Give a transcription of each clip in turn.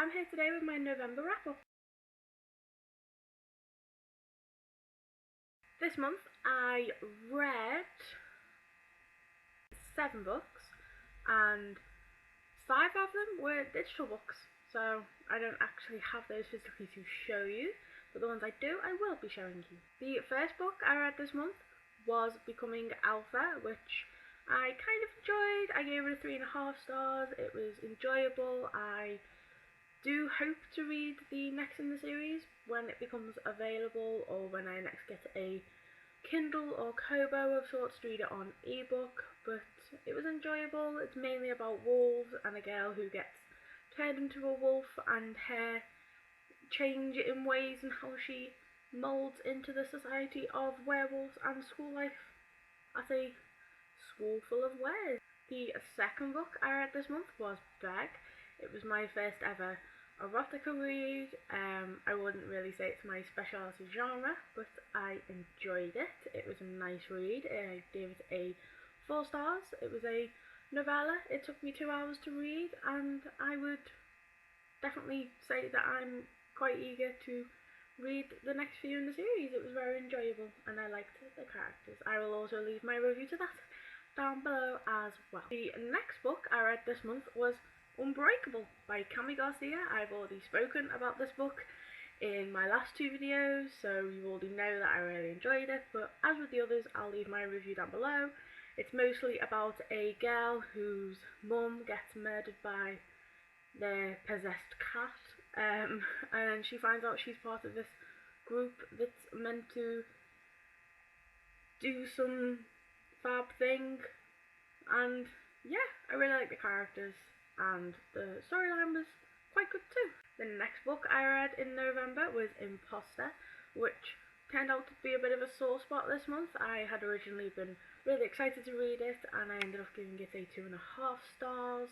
I'm here today with my November wrap-up. This month I read 7 books and 5 of them were digital books, so I don't actually have those physically to show you, but the ones I do I will be showing you. The first book I read this month was Becoming Alpha, which I kind of enjoyed. I gave it a 3.5 stars. It was enjoyable. I do hope to read the next in the series when it becomes available, or when I next get a Kindle or Kobo of sorts to read it on ebook, but it was enjoyable. It's mainly about wolves and a girl who gets turned into a wolf and her change in ways and how she moulds into the society of werewolves and school life at a school full of wares. The second book I read this month was Beg. It was my first ever erotica read. I wouldn't really say it's my specialty genre, but I enjoyed it. It was a nice read. I gave it a 4 stars. It was a novella. It took me 2 hours to read, and I would definitely say that I'm quite eager to read the next few in the series. It was very enjoyable and I liked the characters. I will also leave my review to that down below as well. The next book I read this month was Unbreakable by Kami Garcia. I've already spoken about this book in my last 2 videos, so you already know that I really enjoyed it, but as with the others, I'll leave my review down below. It's mostly about a girl whose mum gets murdered by their possessed cat, and she finds out she's part of this group that's meant to do some fab thing, and yeah, I really like the characters, and the storyline was quite good too. The next book I read in November was Imposter, which turned out to be a bit of a sore spot this month. I had originally been really excited to read it, and I ended up giving it a 2.5 stars.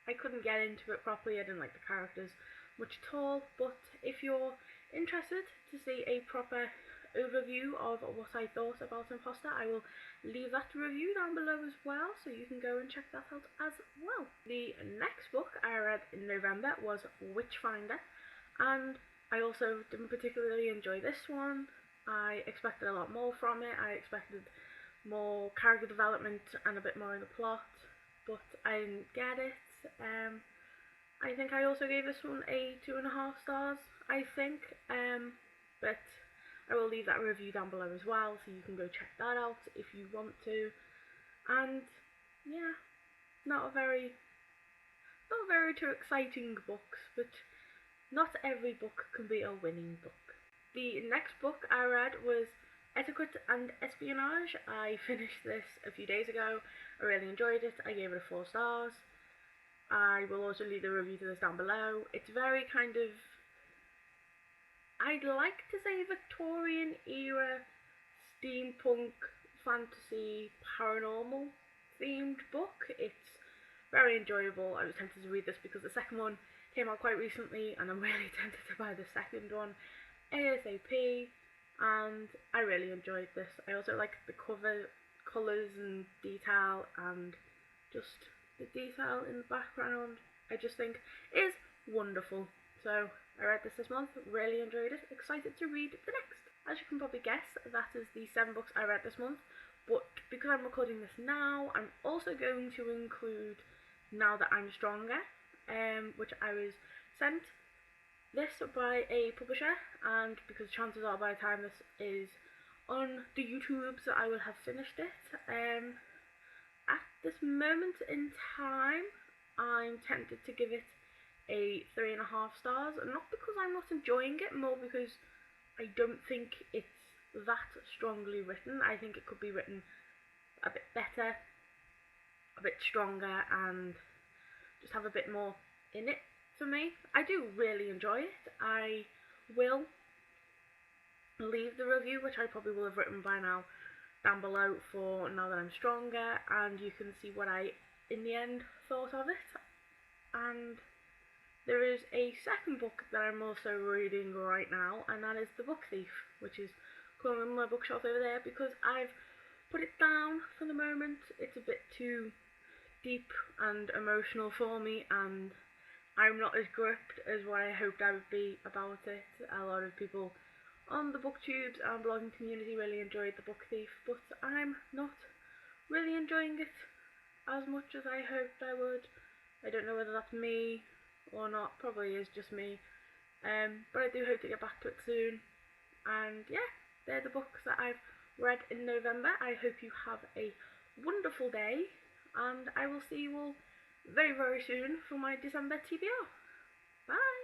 I couldn't get into it properly. I didn't like the characters much at all, but if you're interested to see a proper overview of what I thought about Imposter, I will leave that review down below as well, so you can go and check that out as well. The next book I read in November was Witchfinder, and I also didn't particularly enjoy this one. I expected a lot more from it. I expected more character development and a bit more in the plot, but I didn't get it. I think I also gave this one a 2.5 stars, I think, but I will leave that review down below as well, so you can go check that out if you want to. And yeah, not very too exciting books, but not every book can be a winning book. The next book I read was Etiquette and Espionage. I finished this a few days ago. I really enjoyed it. I gave it a 4 stars. I will also leave the review to this down below. It's very kind of, I'd like to say, Victorian era steampunk fantasy paranormal themed book. It's very enjoyable. I was tempted to read this because the second one came out quite recently, and I'm really tempted to buy the second one ASAP, and I really enjoyed this. I also liked the cover colours and detail, and just the detail in the background I just think is wonderful. So I read this month, really enjoyed it, excited to read the next. As you can probably guess, that is the 7 books I read this month, but because I'm recording this now, I'm also going to include Now That I'm Stronger, which I was sent this by a publisher, and because chances are by the time this is on the YouTubes I will have finished it. At this moment in time, I'm tempted to give it a 3.5 stars, not because I'm not enjoying it, more because I don't think it's that strongly written. I think it could be written a bit better, a bit stronger, and just have a bit more in it for me. I do really enjoy it. I will leave the review, which I probably will have written by now, down below for Now That I'm Stronger, and you can see what I, in the end, thought of it. And there is a second book that I'm also reading right now, and that is The Book Thief, which is currently on my bookshelf over there because I've put it down for the moment. It's a bit too deep and emotional for me, and I'm not as gripped as what I hoped I would be about it. A lot of people on the booktubes and blogging community really enjoyed The Book Thief, but I'm not really enjoying it as much as I hoped I would. I don't know whether that's me or not, probably is just me. But I do hope to get back to it soon. And yeah, they're the books that I've read in November. I hope you have a wonderful day, and I will see you all very, very soon for my December TBR. Bye!